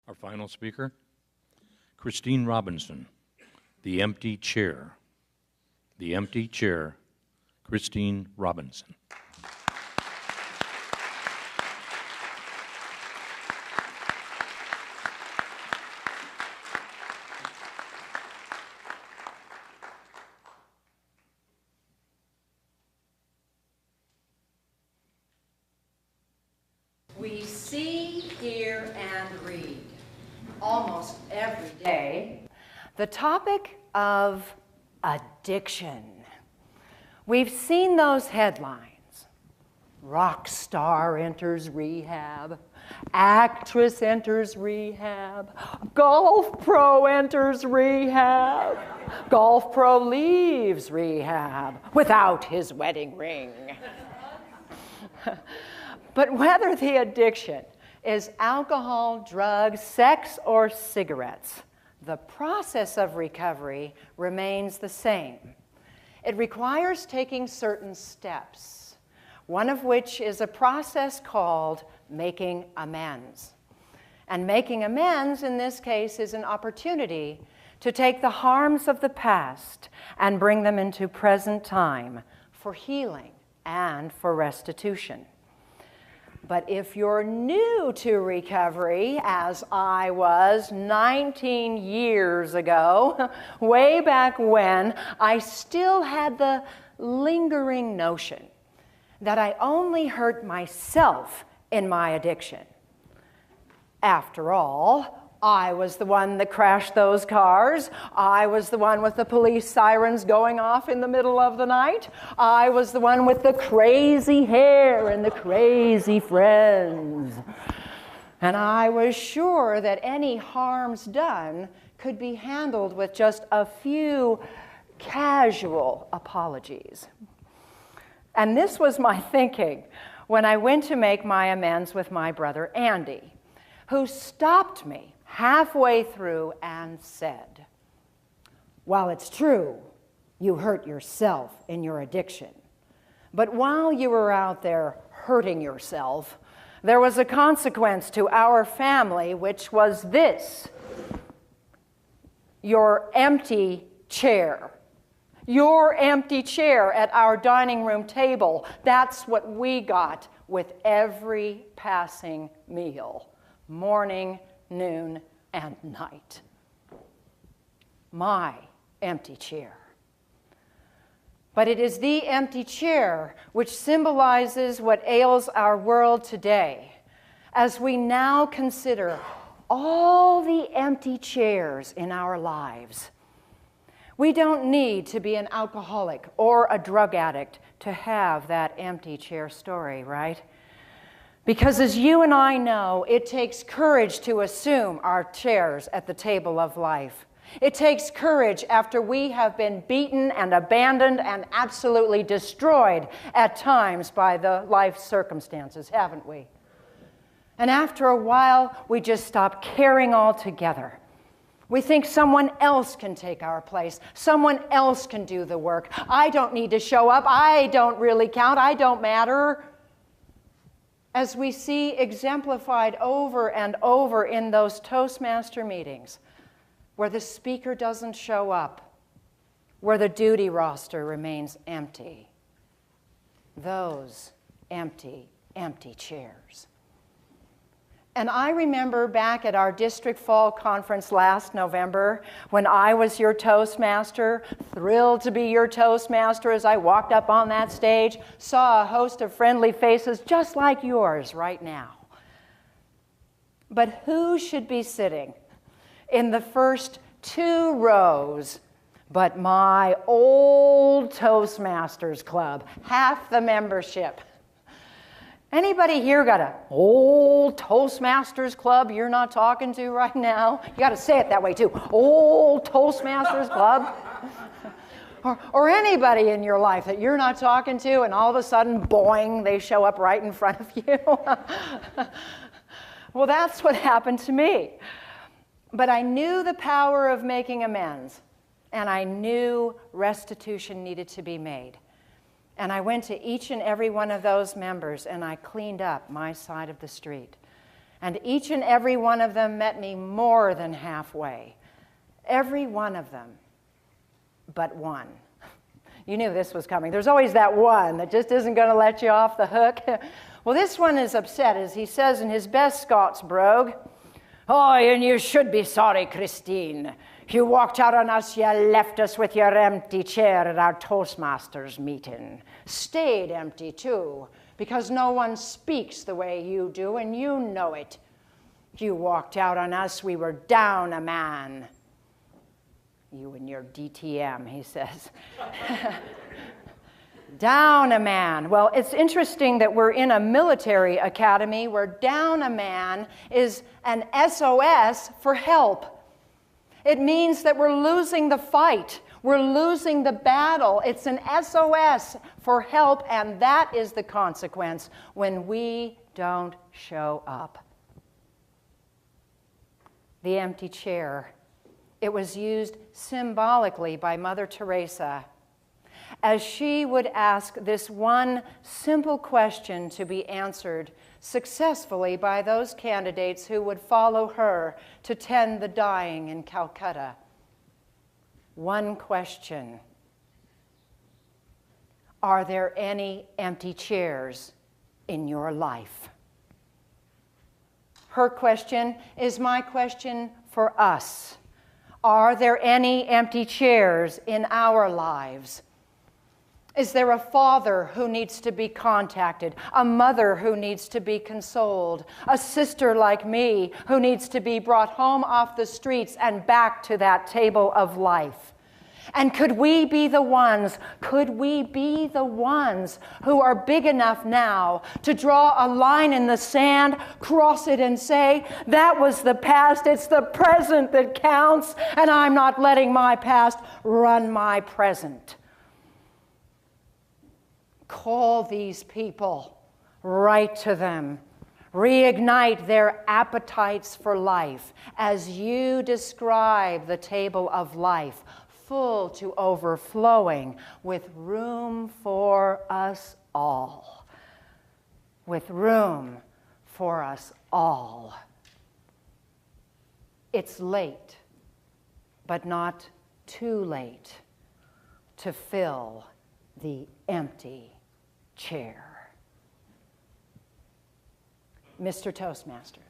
Our final speaker, Christine Robinson, The Empty Chair. The Empty Chair, Christine Robinson. We see, hear, and read almost every day the topic of addiction. We've seen those headlines. Rock star enters rehab, actress enters rehab, golf pro enters rehab, golf pro leaves rehab without his wedding ring. But whether the addiction is alcohol, drugs, sex, or cigarettes, the process of recovery remains the same. It requires taking certain steps, one of which is a process called making amends. And making amends, in this case, is an opportunity to take the harms of the past and bring them into present time for healing and for restitution. But if you're new to recovery, as I was 19 years ago, way back when, I still had the lingering notion that I only hurt myself in my addiction. After all, I was the one that crashed those cars. I was the one with the police sirens going off in the middle of the night. I was the one with the crazy hair and the crazy friends. And I was sure that any harms done could be handled with just a few casual apologies. And this was my thinking when I went to make my amends with my brother Andy, who stopped me halfway through and said, "While it's true, you hurt yourself in your addiction, but while you were out there hurting yourself, there was a consequence to our family, which was this: your empty chair. Your empty chair at our dining room table. That's what we got with every passing meal, morning, noon, and night. My empty chair." But it is the empty chair which symbolizes what ails our world today, as we now consider all the empty chairs in our lives. We don't need to be an alcoholic or a drug addict to have that empty chair story, right? Because as you and I know, it takes courage to assume our chairs at the table of life. It takes courage after we have been beaten and abandoned and absolutely destroyed at times by the life circumstances, haven't we? And after a while, we just stop caring altogether. We think someone else can take our place. Someone else can do the work. I don't need to show up. I don't really count. I don't matter. As we see exemplified over and over in those Toastmaster meetings, where the speaker doesn't show up, where the duty roster remains empty. Those empty, empty chairs. And I remember back at our district fall conference last November when I was your Toastmaster, thrilled to be your Toastmaster as I walked up on that stage, saw a host of friendly faces just like yours right now. But who should be sitting in the first 2 rows but my old Toastmasters Club, half the membership? Anybody here got an old Toastmasters Club you're not talking to right now? You got to say it that way too. Old Toastmasters Club. Or anybody in your life that you're not talking to, and all of a sudden, boing, they show up right in front of you. Well, that's what happened to me. But I knew the power of making amends, and I knew restitution needed to be made. And I went to each and every one of those members and I cleaned up my side of the street. And each and every one of them met me more than halfway. Every one of them, but one. You knew this was coming. There's always that one that just isn't going to let you off the hook. Well, this one is upset, as he says in his best Scots brogue. Oh, and you should be sorry, Christine. You walked out on us, you left us with your empty chair at our Toastmasters meeting. Stayed empty, too, because no one speaks the way you do, and you know it. You walked out on us, we were down a man. You and your DTM, he says. Down a man. Well, it's interesting that we're in a military academy where down a man is an SOS for help. It means that we're losing the fight. We're losing the battle. It's an SOS for help, and that is the consequence when we don't show up. The empty chair. It was used symbolically by Mother Teresa as she would ask this one simple question to be answered successfully by those candidates who would follow her to tend the dying in Calcutta. One question: are there any empty chairs in your life? Her question is my question for us. Are there any empty chairs in our lives? Is there a father who needs to be contacted, a mother who needs to be consoled, a sister like me who needs to be brought home off the streets and back to that table of life? And could we be the ones who are big enough now to draw a line in the sand, cross it, and say, that was the past, it's the present that counts, and I'm not letting my past run my present? Call these people, write to them, reignite their appetites for life as you describe the table of life, full to overflowing with room for us all. With room for us all. It's late, but not too late to fill the empty chair. Mr. Toastmaster.